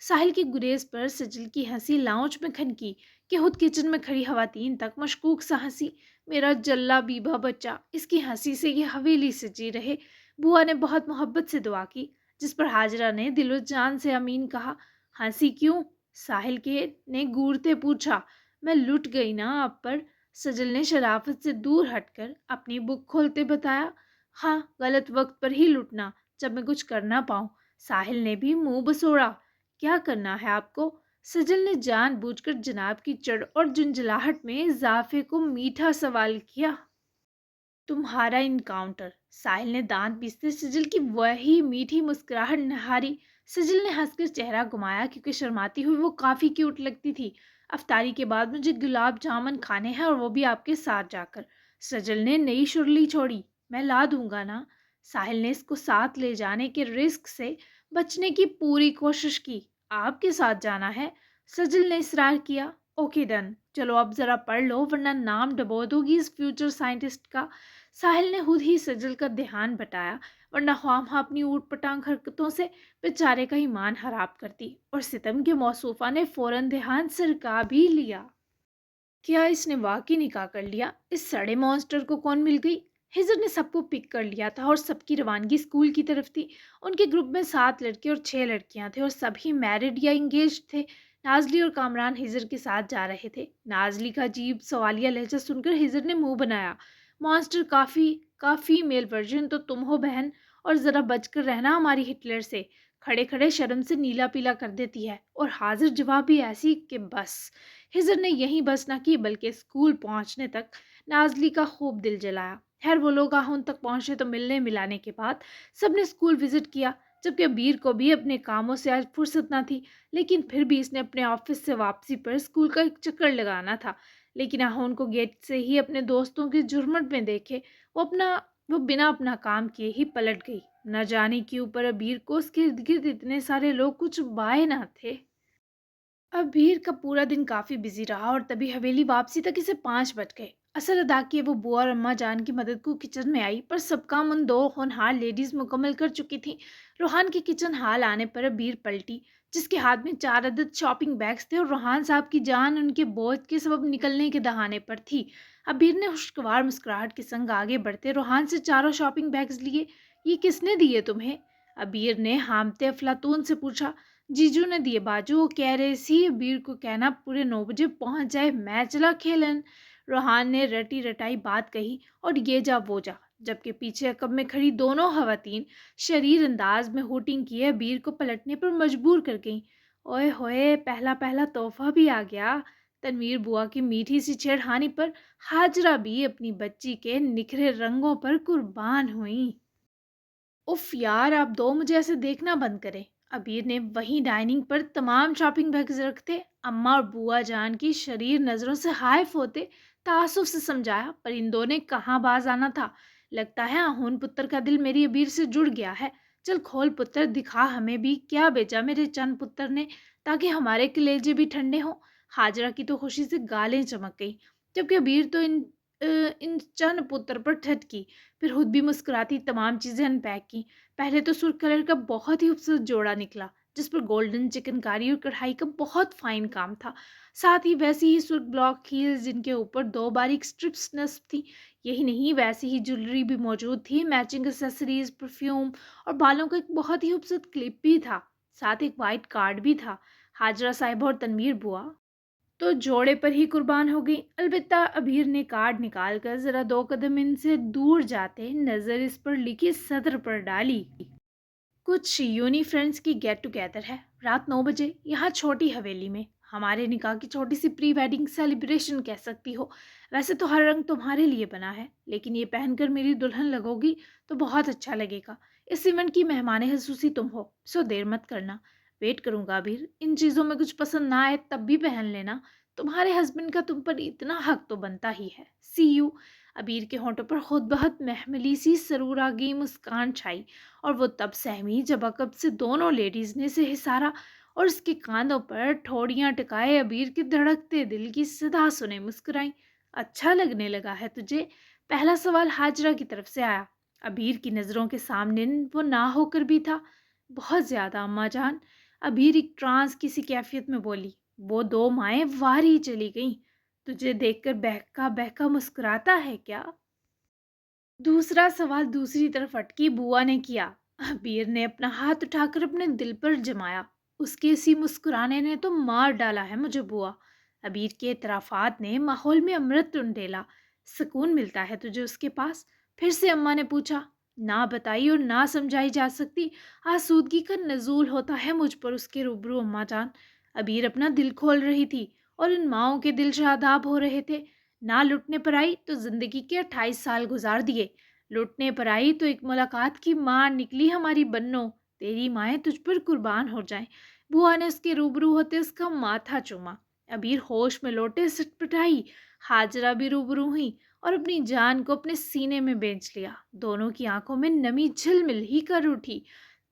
ساحل کی گریز پر سجل کی ہنسی لاؤنج میں کھنکی کہ خود کچن میں کھڑی خواتین تک مشکوک سا ہنسی۔ میرا جلا بیبا بچہ، اس کی ہنسی سے یہ حویلی سجی رہے۔ بوا نے بہت محبت سے دعا کی، جس پر حاجرہ نے دل و جان سے امین کہا۔ ہنسی کیوں؟ ساحل کے نے گورتے پوچھا۔ میں لٹ گئی نا آپ پر، سجل نے شرافت سے دور ہٹ کر اپنی بک کھولتے بتایا۔ ہاں، غلط وقت پر ہی لٹنا، جب میں کچھ کر نہ پاؤں۔ ساحل نے بھی منہ بسوڑا۔ کیا کرنا ہے آپ کو؟ سجل نے جان بوجھ کر جناب کی چڑ اور جنجلاہٹ میں اضافے کو میٹھا سوال کیا۔ تمہارا انکاؤنٹر۔ ساحل نے دانت پیستے سجل کی وہی میٹھی مسکراہٹ نہاری۔ سجل نے ہنس کر چہرہ گھمایا کیونکہ شرماتی ہوئی وہ کافی کیوٹ لگتی تھی۔ افطاری کے بعد مجھے گلاب جامن کھانے ہیں، اور وہ بھی آپ کے ساتھ جا کر۔ سجل نے نئی شرلی چھوڑی۔ میں لا دوں گا نا۔ ساحل نے اس کو ساتھ لے جانے کے رسک سے بچنے کی پوری کوشش کی۔ آپ کے ساتھ جانا ہے؟ سجل نے اصرار کیا۔ اوکے ڈن، چلو اب ذرا پڑھ لو ورنہ نام ڈبو دو گی اس فیوچر سائنٹسٹ کا۔ ساحل نے خود ہی سجل کا دھیان بٹایا، ورنہ خواہاں اپنی اوٹ پٹانگ حرکتوں سے بیچارے کا ایمان خراب کرتی، اور ستم کے موصوفہ نے فوراً دھیان سرکا بھی لیا۔ کیا اس نے واقعی نکاح کر لیا؟ اس سڑے مونسٹر کو کون مل گئی؟ ہجر نے سب کو پک کر لیا تھا اور سب کی روانگی اسکول کی طرف تھی۔ ان کے گروپ میں 7 لڑکے اور 6 لڑکیاں تھے، اور سبھی میرڈ یا انگیجڈ تھے۔ نازلی اور کامران ہجر کے ساتھ جا رہے تھے۔ نازلی کا عجیب سوالیہ لہجہ سن کر ہجر نے منہ بنایا۔ مونسٹر کافی میل ورژن تو تم ہو بہن، اور ذرا بچ کر رہنا ہماری ہٹلر سے۔ کھڑے کھڑے شرم سے نیلا پیلا کر دیتی ہے، اور حاضر جواب بھی ایسی کہ بس۔ ہجر نے یہیں بس نہ کی بلکہ اسکول پہنچنے تک نازلی کا خوب دل جلایا۔ خیر وہ لوگ ان تک پہنچے تو ملنے ملانے کے بعد سب نے اسکول وزٹ کیا، جبکہ ابیر کو بھی اپنے کاموں سے آج فرصت نہ تھی، لیکن پھر بھی اس نے اپنے آفس سے واپسی پر اسکول کا ایک چکر لگانا تھا۔ لیکن ان کو گیٹ سے ہی اپنے دوستوں کے جھرمٹ میں دیکھے وہ بنا اپنا کام کیے ہی پلٹ گئی۔ نہ جانے کیوں پر ابیر کو اس کے ارد گرد اتنے سارے لوگ کچھ بائے نہ تھے۔ اب بھیر کا پورا دن کافی بزی رہا، اور تبھی حویلی واپسی تک اسے 5 بج گئے۔ اثر ادا کیے وہ بوا اور اماں جان کی مدد کو کچن میں آئی، پر سب کام ان 2 ہونہار لیڈیز مکمل کر چکی تھیں۔ روحان کے کچن ہال آنے پر بھیر پلٹی، جس کے ہاتھ میں 4 عدد شاپنگ بیگز تھے، اور روحان صاحب کی جان ان کے بوجھ کے سبب نکلنے کے دہانے پر تھی۔ اب بھیر نے خوشگوار مسکراہٹ کے سنگ آگے بڑھتے روحان سے 4 شاپنگ بیگز لیے۔ یہ کس نے دیے تمہیں؟ ابیر نے ہامتے افلاطون سے پوچھا۔ جیجو نے دیے باجو، وہ کہہ رہے سی ابیر کو کہنا پورے 9 بجے پہنچ جائے، میں چلا کھیلن۔ روحان نے رٹی رٹائی بات کہی، اور یہ جا وہ جا، جبکہ پیچھے عقب میں کھڑی دونوں خواتین شریر انداز میں ہوٹنگ کیے ابیر کو پلٹنے پر مجبور کر گئیں۔ اوئے ہوئے، پہلا تحفہ بھی آ گیا۔ تنویر بوا کی میٹھی سی چھیڑخانی پر حاجرہ بھی اپنی بچی کے نکھرے رنگوں پر قربان ہوئیں۔ اف یار، آپ 2 مجھے ایسے دیکھنا بند کریں۔ ابیر نے وہیں ڈائننگ پر تمام شاپنگ بیگز رکھتے اماں اور بوا جان کی شریر نظروں سے ہائف ہوتے تعصب سے سمجھایا، پر ان 2 نے کہاں باز آنا تھا۔ لگتا ہے آہون پتر کا دل میری ابیر سے جڑ گیا ہے۔ چل کھول پتر، دکھا ہمیں بھی کیا بیچا میرے چند پتر نے، تاکہ ہمارے کلیجے بھی ٹھنڈے ہوں۔ حاجرہ کی تو خوشی سے گالیں چمک گئی، جبکہ ابیر تو ان چند پتر پر ٹھٹکی، پھر خود بھی مسکراتی تمام چیزیں ان پیک کی۔ پہلے تو سرخ کلر کا بہت ہی خوبصورت جوڑا نکلا، جس پر گولڈن چکن کاری اور کڑھائی کا بہت فائن کام تھا، ساتھ ہی ویسی ہی سرخ بلاک ہیلز جن کے اوپر 2 باریک سٹرپس نصب تھی۔ یہی نہیں، ویسی ہی جویلری بھی موجود تھی، میچنگ ایسیسریز، پرفیوم، اور بالوں کا ایک بہت ہی خوبصورت کلپ بھی تھا، ساتھ ایک وائٹ کارڈ بھی تھا۔ حاجرہ صاحبہ اور تنویر بوا تو جوڑے پر ہی قربان ہو گئی۔ البتہ ابیر نے کارڈ نکال کر ذرا 2 قدم ان سے دور جاتے نظر اس پر لکھی سطر پر ڈالی۔ کچھ یونی فرینڈز کی گیٹ ٹوگیدر ہے رات 9 بجے یہاں چھوٹی حویلی میں، ہمارے نکاح کی چھوٹی سی پری ویڈنگ سیلیبریشن کہہ سکتی ہو۔ ویسے تو ہر رنگ تمہارے لیے بنا ہے، لیکن یہ پہن کر میری دلہن لگو گی تو بہت اچھا لگے گا۔ اس ایونٹ کی مہمان خصوصی تم ہو، سو دیر مت کرنا۔ ویٹ کروں گا ابیر، ان چیزوں میں کچھ پسند نہ آئے تب بھی پہن لینا، تمہارے ہسبینڈ کا تم پر اتنا حق تو بنتا ہی ہے۔ سی یو۔ ابیر کے ہونٹوں پر خود بہت محملی سی سرور آگئی مسکان چھائی، اور وہ تب سہمی جب عقب سے دونوں لیڈیز نے اسے حسارا، اور اس کے کاندھوں پر ٹھوڑیاں ٹکائے ابیر کے دھڑکتے دل کی صدا سنے مسکرائیں۔ اچھا لگنے لگا ہے تجھے؟ پہلا سوال حاجرہ کی طرف سے آیا۔ ابیر کی نظروں کے سامنے وہ نہ ہو کر بھی تھا۔ بہت زیادہ اماں جان۔ ابیر ایک ٹرانس کسی کیفیت میں بولی، وہ دو مائیں واری چلی گئیں، تجھے دیکھ کر بہکا بہکا مسکراتا ہے کیا؟ دوسرا سوال دوسری طرف اٹکی بوا نے کیا۔ ابیر نے اپنا ہاتھ اٹھا کر اپنے دل پر جمایا۔ اس کے اسی مسکرانے نے تو مار ڈالا ہے مجھے بوا۔ ابیر کے اعترافات نے ماحول میں امرت ڈیلا۔ سکون ملتا ہے تجھے اس کے پاس؟ پھر سے اماں نے پوچھا۔ نہ بتائی اور نہ سمجھائی جا سکتی آسودگی کا نزول ہوتا ہے مجھ پر اس کے روبرو اماں جان۔ ابیر اپنا دل کھول رہی تھی اور ان ماؤں کے دل شاداب ہو رہے تھے۔ نہ لٹنے پر آئی تو زندگی کے 28 سال گزار دیے، لٹنے پر آئی تو ایک ملاقات کی ماں نکلی ہماری بنو، تیری مائیں تجھ پر قربان ہو جائیں۔ بوا نے اس کے روبرو ہوتے اس کا ماتھا چوما۔ ابیر ہوش میں لوٹے سٹ پٹائی، حاجرہ بھی روبرو ہوئی اور اپنی جان کو اپنے سینے میں بیچ لیا۔ دونوں کی آنکھوں میں نمی جھل مل ہی کر اٹھی۔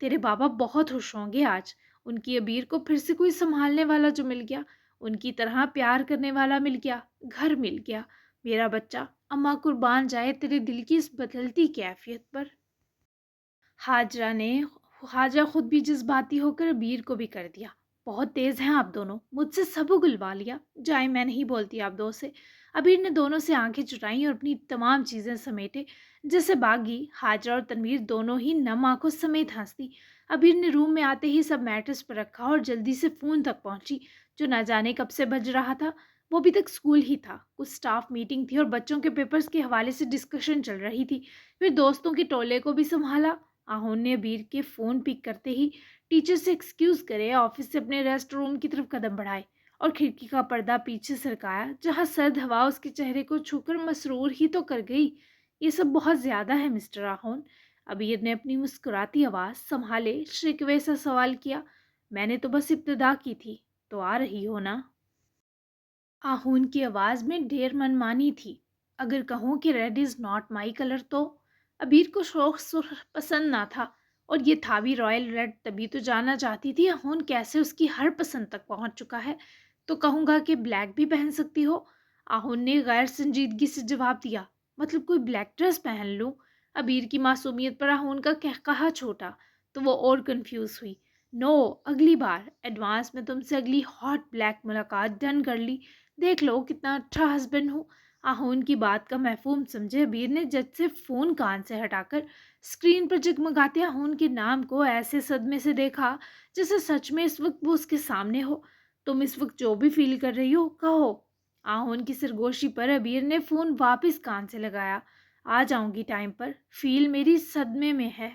تیرے بابا بہت خوش ہوں گے آج، ان کی ابیر کو پھر سے کوئی سنبھالنے والا جو مل گیا، ان کی طرح پیار کرنے والا مل گیا، گھر مل گیا۔ میرا بچہ، اماں قربان جائے تیرے دل کی اس بدلتی کیفیت پر۔ حاجرہ خود بھی جذباتی ہو کر ابیر کو بھی کر دیا۔ بہت تیز ہیں آپ دونوں، مجھ سے سب اگلوا لیا، جائے میں نہیں بولتی آپ دو سے۔ ابیر نے دونوں سے آنکھیں چٹائیں اور اپنی تمام چیزیں سمیٹے جیسے باغی۔ حاجرہ اور تنویر دونوں ہی نم آنکھوں سمیت ہنستی۔ ابیر نے روم میں آتے ہی سب میٹرز پر رکھا اور جلدی سے فون تک پہنچی جو نہ جانے کب سے بج رہا تھا۔ وہ ابھی تک اسکول ہی تھا، کچھ سٹاف میٹنگ تھی اور بچوں کے پیپرز کے حوالے سے ڈسکشن چل رہی تھی۔ پھر دوستوں کے ٹولے کو بھی سنبھالا۔ آہون نے ابیر کے فون پک کرتے ہی ٹیچر سے ایکسکیوز کرے آفس سے اپنے ریسٹ روم کی طرف قدم بڑھائے اور کھڑکی کا پردہ پیچھے سرکایا جہاں سرد ہوا اس کے چہرے کو چھو کر مسرور ہی تو کر گئی۔ یہ سب بہت زیادہ ہے مسٹر آہون۔ ابیر نے اپنی مسکراتی آواز سنبھالے شکوے سا سوال کیا۔ میں نے تو بس ابتدا کی تھی، تو آ رہی ہو نا؟ آہون کی آواز میں ڈھیر منمانی تھی۔ اگر کہوں کہ red is not my colour تو؟ ابیر کو شوق سرخ پسند نہ تھا اور یہ تھا بھی رائل ریڈ، تبھی تو جاننا چاہتی تھی آہون کیسے اس کی ہر پسند تک پہنچ چکا ہے۔ تو کہوں گا کہ بلیک بھی پہن سکتی ہو؟ آہون نے غیر سنجیدگی سے جواب دیا۔ مطلب کوئی بلیک ڈریس پہن لوں؟ ابیر کی معصومیت پر آہون کا قہقہا چھوٹا تو وہ اور کنفیوز ہوئی۔ نو، اگلی بار ایڈوانس میں تم سے اگلی ہاٹ بلیک ملاقات ڈن کر لی۔ دیکھ لو کتنا اچھا ہسبینڈ ہوں۔ آہون کی بات کا مفہوم سمجھے ابیر نے جج سے فون کان سے ہٹا کر اسکرین پر جگمگاتے آہون کے نام کو ایسے صدمے سے دیکھا جیسے سچ میں اس وقت وہ اس کے سامنے ہو۔ تم اس وقت جو بھی فیل کر رہی ہو کہو۔ آہون کی سرگوشی پر ابیر نے فون واپس کان سے لگایا۔ آ جاؤں گی ٹائم پر، فیل میری صدمے میں ہے۔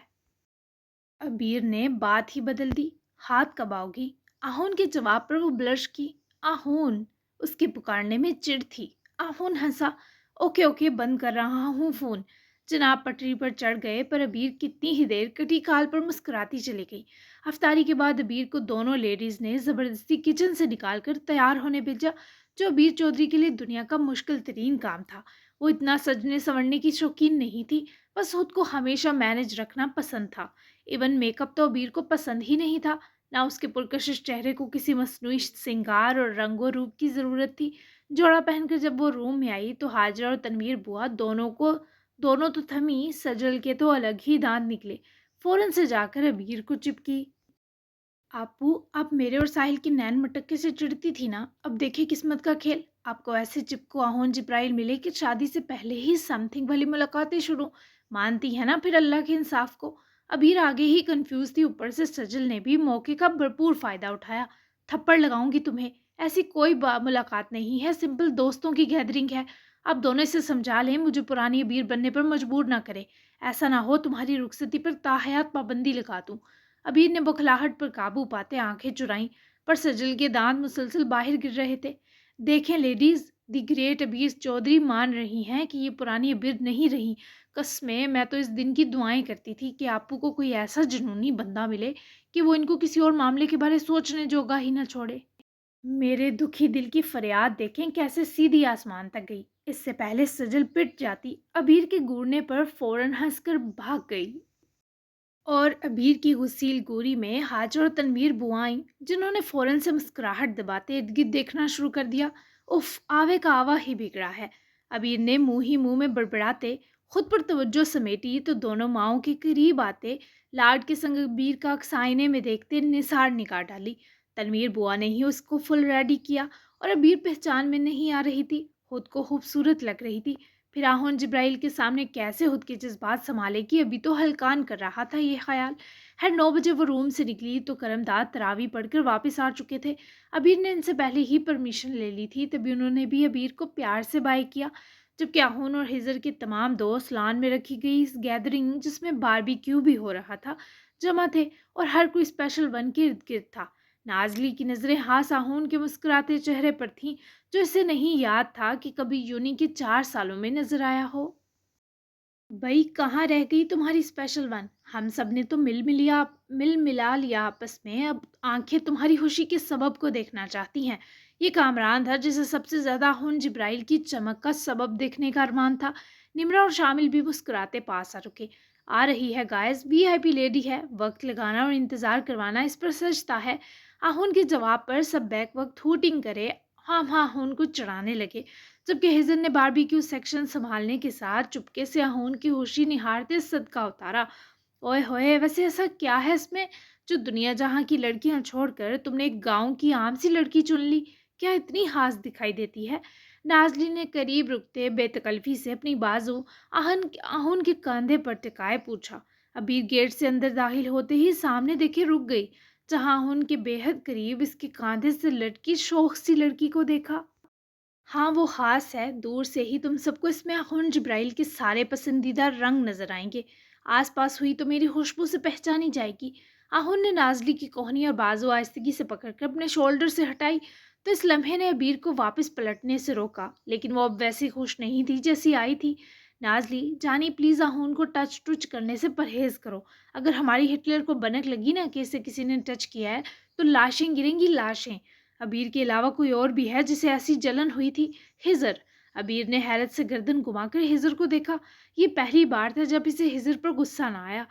ابیر نے بات ہی بدل دی۔ ہاتھ کب آؤ گی؟ آہون کے جواب پر وہ بلش کی۔ آہون، اس کے پکارنے میں چڑ تھی۔ آہون ہنسا۔ اوکے اوکے، بند کر رہا ہوں فون۔ جناب پٹری پر چڑھ گئے پر ابیر کتنی ہی دیر کٹی کال پر مسکراتی چلی گئی۔ افطاری کے بعد ابیر کو دونوں لیڈیز نے زبردستی کچن سے نکال کر تیار ہونے بھیجا جو ابیر چودھری کے لیے دنیا کا مشکل ترین کام تھا۔ وہ اتنا سجنے سنورنے کی شوقین نہیں تھی، بس خود کو ہمیشہ مینج رکھنا پسند تھا۔ ایون میک اپ تو ابیر کو پسند ہی نہیں تھا، نہ اس کے پرکشش چہرے کو کسی مصنوعی سنگار اور رنگ و روپ کی ضرورت تھی۔ جوڑا پہن کر جب وہ روم میں آئی تو حاجرہ اور تنویر بوا دونوں تو تھمی، سجل کے تو الگ ہی دانت نکلے۔ فوراً سے جا کر ابیر کو چپکی۔ آپو، آپ میرے اور ساحل کی نین مٹکے سے چڑھتی تھی نا، اب دیکھیں قسمت کا کھیل، آپ کو ایسے چپکو آہون جبرائیل ملے کہ شادی سے پہلے ہی سم تھنگ والی ملاقاتیں شروع۔ مانتی ہے نا پھر اللہ کے انصاف کو؟ ابیر آگے ہی کنفیوز تھی، اوپر سے سجل نے بھی موقع کا بھرپور فائدہ اٹھایا۔ تھپڑ لگاؤں گی تمہیں، ایسی کوئی ملاقات نہیں ہے، سمپل دوستوں کی گیدرنگ ہے۔ آپ دونوں سے سمجھا لیں، مجھے پرانی ابیر بننے پر مجبور نہ کرے، ایسا نہ ہو تمہاری رخصتی پر تاحیات پابندی لگا دوں۔ ابیر نے بخلاہٹ پر قابو پاتے آنکھیں چرائیں پر سجل کے دانت مسلسل باہر گر رہے تھے۔ دیکھیں لیڈیز، دی گریٹ ابیر چودھری مان رہی ہیں کہ یہ پرانی ابیر نہیں رہی۔ قسمیں، میں تو اس دن کی دعائیں کرتی تھی کہ آپو کو کوئی ایسا جنونی بندہ ملے کہ وہ ان کو کسی اور معاملے کے بارے سوچنے جوگا ہی نہ چھوڑے۔ میرے دکھی دل کی فریاد دیکھیں کیسے سیدھی آسمان تک گئی۔ اس سے پہلے سجل پٹ جاتی، ابیر کے گورنے پر فوراً ہنس کر بھاگ گئی۔ اور ابیر کی غسیل گوری میں حاجر اور تنویر بوائیں جنہوں نے فوراً سے مسکراہٹ دباتے ارد گرد دیکھنا شروع کر دیا۔ اف، آوے کا آوا ہی بگڑا ہے۔ ابیر نے منہ ہی منہ میں بڑبڑاتے خود پر توجہ سمیٹی تو دونوں ماؤں کے قریب آتے لاڈ کے سنگ ابیر کا سائنے میں دیکھتے نثار نکال ڈالی۔ تنویر بوا نے ہی اس کو فل ریڈی کیا اور ابیر پہچان میں نہیں آ رہی تھی، خود کو خوبصورت لگ رہی تھی۔ پھر آہون جبرائیل کے سامنے کیسے خود کے جذبات سنبھالے گی، ابھی تو ہلکان کر رہا تھا یہ خیال۔ 9 بجے وہ روم سے نکلی تو کرمداد تراوی پڑھ کر واپس آ چکے تھے۔ ابیر نے ان سے پہلے ہی پرمیشن لے لی تھی، تبھی انہوں نے بھی ابیر کو پیار سے بائے کیا۔ جبکہ آہون اور ہزر کے تمام دوست لان میں رکھی گئی اس گیدرنگ، جس میں باربیکیو بھی ہو رہا تھا، جمع تھے اور ہر کوئی اسپیشل ون کے ارد گرد تھا۔ نازلی کی نظریں ہاس آہون کے مسکراتے چہرے پر تھیں، جو اسے نہیں یاد تھا کہ کبھی یونی کے 4 سالوں میں نظر آیا ہو۔ بھئی کہاں رہ گئی تمہاری اسپیشل ون؟ ہم سب نے تو مل ملا لیا آپس میں، اب آنکھیں تمہاری خوشی کے سبب کو دیکھنا چاہتی ہیں۔ یہ کامران تھا جسے سب سے زیادہ ہن جبرائیل کی چمک کا سبب دیکھنے کا ارمان تھا۔ نمرہ اور شامل بھی مسکراتے پاس آ رکے۔ آ رہی ہے گائز، وی آئی پی لیڈی ہے، وقت لگانا اور انتظار کروانا اس پر سجتا ہے۔ آہون کے جواب پر سب بیک وقت ہوٹنگ کرے ہم آہون کو چڑھانے لگے، جبکہ ہزن نے باربیکیو سیکشن سنبھالنے کے ساتھ چپکے سے آہون کی ہوشی نہارتے صدقہ اتارا۔ اوئے ہوئے، ویسے ایسا کیا ہے اس میں جو دنیا جہاں کی لڑکیاں چھوڑ کر تم نے ایک گاؤں کی عام سی لڑکی چن لی؟ کیا اتنی خاص دکھائی دیتی ہے؟ نازلی نے قریب رکتے بے تکلفی سے اپنی بازو آہون کے کاندھے پر ٹکائے پوچھا۔ ابیر گیٹ سے اندر داخل ہوتے ہی سامنے دیکھے رک گئی، جہاں آہون کے بے حد قریب اس کے کاندھے سے لٹکی شوخ سی لڑکی کو دیکھا۔ ہاں وہ خاص ہے، دور سے ہی تم سب کو اس میں آہون جبرائیل کے سارے پسندیدہ رنگ نظر آئیں گے، آس پاس ہوئی تو میری خوشبو سے پہچانی جائے گی۔ آہون نے نازلی کی کوہنی اور بازو آہستگی سے پکڑ کر اپنے شولڈر سے ہٹائی تو اس لمحے نے ابیر کو واپس پلٹنے سے روکا، لیکن وہ اب ویسی خوش نہیں تھی جیسی آئی تھی۔ نازلی جانی، پلیز آہون کو ٹچ کرنے سے پرہیز کرو، اگر ہماری ہٹلر کو بنک لگی نا کہ اسے کسی نے ٹچ کیا ہے تو لاشیں گریں گی، لاشیں۔ ابیر کے علاوہ کوئی اور بھی ہے جسے ایسی جلن ہوئی تھی؟ ہزر۔ ابیر نے حیرت سے گردن گھما کر ہزر کو دیکھا۔ یہ پہلی بار تھا جب اسے ہزر پر غصہ نہ آیا۔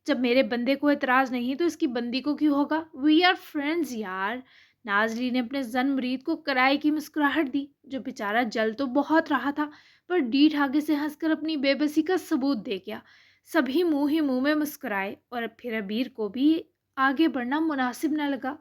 جب میرے بندے کو اعتراض نہیں تو اس کی بندی کو کیوں ہوگا؟ وی آر فرینڈز یار۔ نازلی نے اپنے زن مرید کو کرائے کی مسکراہٹ دی، جو بیچارہ جل تو بہت رہا تھا پر ڈیٹھ آگے سے ہنس کر اپنی بے بسی کا ثبوت دے گیا۔ سبھی منہ ہی منہ میں مسکرائے اور پھر ابیر کو بھی آگے بڑھنا مناسب نہ لگا۔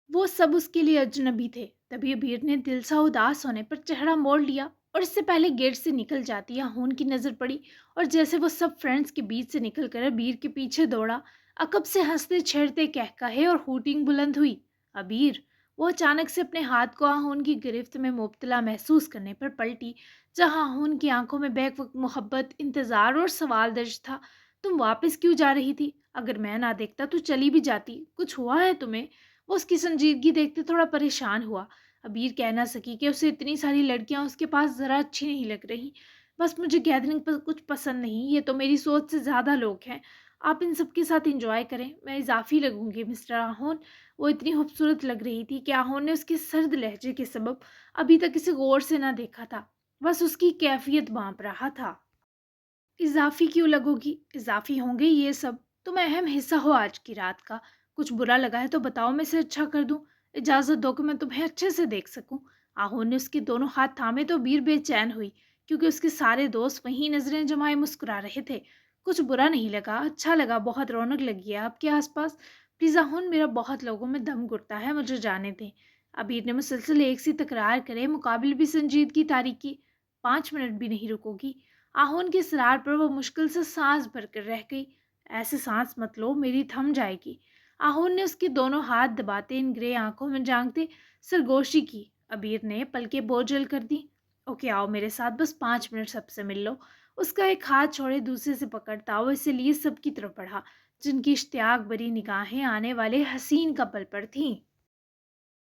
وہ سب اس کے لیے اجنبی تھے۔ تبھی ابیر نے دل سا اداس ہونے پر چہرہ موڑ لیا اور اس سے پہلے گیٹ سے نکل جاتی آہون کی نظر پڑی اور جیسے وہ سب فرینڈز کے بیچ سے نکل کر ابیر کے پیچھے دوڑا، عقب سے ہنستے چھیڑتے کہے اور ہوٹنگ بلند ہوئی۔ ابیر! وہ اچانک سے اپنے ہاتھ کو آہون کی گرفت میں مبتلا محسوس کرنے پر پلٹی، جہاں آہون کی آنکھوں میں بیک وقت محبت، انتظار اور سوال درج تھا۔ تم واپس کیوں جا رہی تھی؟ اگر میں نہ دیکھتا تو چلی بھی جاتی، کچھ ہوا ہے تمہیں؟ وہ اس کی سنجیدگی دیکھتے تھوڑا پریشان ہوا۔ ابیر کہہ نہ سکی کہ اسے اتنی ساری لڑکیاں اس کے پاس ذرا اچھی نہیں لگ رہی۔ بس مجھے گیدرنگ پر کچھ پسند نہیں، یہ تو میری سوچ سے زیادہ لوگ ہیں، آپ ان سب کے ساتھ انجوائے کریں، میں اضافی لگوں گی مسٹر آہون۔ وہ اتنی خوبصورت لگ رہی تھی کہ آہون نے اس کے سرد لہجے کے سبب ابھی تک اسے غور سے نہ دیکھا تھا، بس اس کی کیفیت بانپ رہا تھا۔ اضافی کیوں لگو گی؟ اضافی ہوں گے یہ سب، تم اہم حصہ ہو آج کی رات کا، کچھ برا لگا ہے تو بتاؤ، میں سے اچھا کر دوں، اجازت دو کہ میں تمہیں اچھے سے دیکھ سکوں۔ آہون نے اس کے دونوں ہاتھ تھامے تو بیر بے چین ہوئی، کیونکہ اس کے سارے دوست وہیں نظریں جمائے مسکرا رہے تھے۔ کچھ برا نہیں لگا، اچھا لگا، بہت رونق لگی ہے آپ کے آس پاس۔ پلیز آہون، میرا بہت لوگوں میں دم گھٹتا ہے، مجھے جانے دیں۔ ابیر نے مسلسل ایک سی تکرار کرے مقابل بھی سنجیدگی طاری کی۔ 5 منٹ بھی نہیں رکو گی؟ آہون کے اصرار پر وہ مشکل سے سانس بھر کر رہ گئی۔ ایسے سانس مت لو، میری تھم جائے گی۔ آہون نے اس کے دونوں ہاتھ دباتے ان گرے آنکھوں میں جھانکتے سرگوشی کی۔ ابیر نے پلکیں بوجھل کر دی۔ اوکے آؤ میرے ساتھ، بس 5 منٹ سب سے مل لو۔ اس کا ایک ہاتھ چھوڑے دوسرے سے پکڑتا وہ اسے لیے سب کی طرف بڑھا، جن کی اشتیاق بری نگاہیں آنے والے حسین کپل پر تھیں۔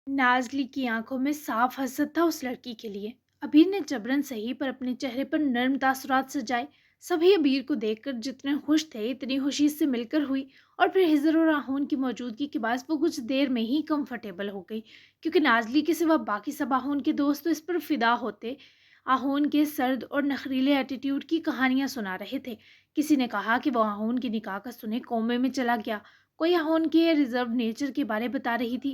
نازلی کی آنکھوں میں صاف حسد تھا اس لڑکی کے لیے۔ ابیر نے جبرن سہی پر اپنے چہرے پر نرم تاثرات سجائے۔ سبھی ابیر کو دیکھ کر جتنے خوش تھے اتنی خوشی سے مل کر ہوئی، اور پھر ہزر اور آہون کی موجودگی کے باعث وہ کچھ دیر میں ہی کمفرٹیبل ہو گئی، کیونکہ نازلی کے سوا باقی سب آہون کے دوست تو اس پر فدا ہوتے آہون کے سرد اور نخریلے ایٹیٹیوڈ کی کہانیاں سنا رہے تھے۔ کسی نے کہا کہ وہ آہون کے نکاح کا سنے کومے میں چلا گیا، کوئی آہون کے ریزرو نیچر کے بارے بتا رہی تھی،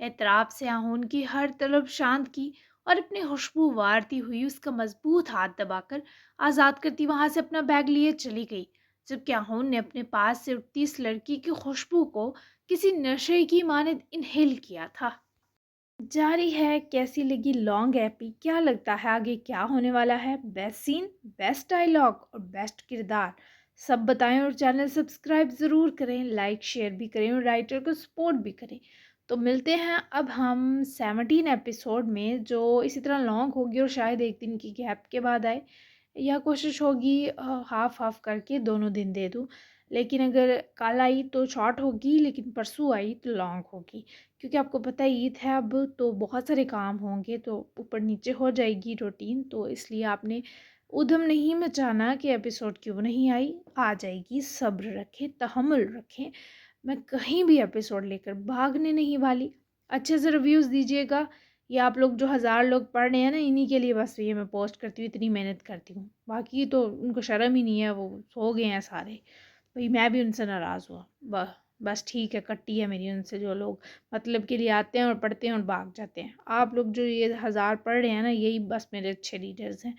اعتراف سے آہون کی ہر طلب شانت کی اور اپنی خوشبو وارتی ہوئی اس کا مضبوط ہاتھ دبا کر آزاد کرتی وہاں سے اپنا بیگ لیے چلی گئی، جبکہ آہون نے اپنے پاس سے اٹھتی اس لڑکی کی خوشبو کو کسی نشے کی مانند انہیل کیا تھا۔ جاری ہے کیسی لگی لانگ ایپی، کیا لگتا ہے آگے کیا ہونے والا ہے؟ بیسٹ سین، بیسٹ ڈائلاگ اور بیسٹ کردار سب بتائیں، اور چینل سبسکرائب ضرور کریں، لائک شیئر بھی کریں اور رائٹر کو سپورٹ بھی کریں۔ تو ملتے ہیں اب ہم 17 ایپیسوڈ میں، جو اسی طرح لانگ ہوگی اور شاید ایک دن کی گیپ کے بعد آئے، یا کوشش ہوگی ہاف ہاف کر کے دونوں دن دے دوں، لیکن اگر کل آئی تو شارٹ ہوگی، لیکن پرسوں آئی تو لانگ ہوگی، کیونکہ آپ کو پتہ عید ہے اب تو بہت سارے کام ہوں گے تو اوپر نیچے ہو جائے گی روٹین، تو اس لیے آپ نے ادھم نہیں مچانا کہ ایپیسوڈ کیوں نہیں آئی، آ جائے گی، صبر رکھیں، تحمل رکھیں، میں کہیں بھی ایپیسوڈ لے کر بھاگنے نہیں والی۔ اچھے سے ریویوز دیجیے گا، یہ آپ لوگ جو 1000 لوگ پڑھ رہے ہیں نا، انہی کے لیے بس یہ میں پوسٹ کرتی ہوں، اتنی محنت کرتی ہوں، باقی تو ان کو شرم ہی نہیں ہے، وہ سو گئے ہیں سارے، بھئی میں بھی ان سے ناراض ہوا، بس ٹھیک ہے، کٹی ہے میری ان سے، جو لوگ مطلب کے لیے آتے ہیں اور پڑھتے ہیں اور بھاگ جاتے ہیں۔ آپ لوگ جو یہ 1000 پڑھ رہے ہیں نا، یہی بس میرے اچھے ریڈرز ہیں،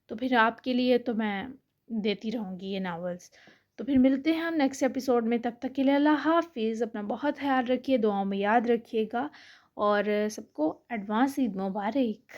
تو پھر آپ کے لیے تو میں دیتی رہوں گی یہ ناولز۔ تو پھر ملتے ہیں ہم نیکسٹ ایپیسوڈ میں، تب تک کے لیے اللہ حافظ، اپنا بہت خیال رکھیے، دعاؤں میں یاد رکھیے گا، اور سب کو ایڈوانس عید مبارک۔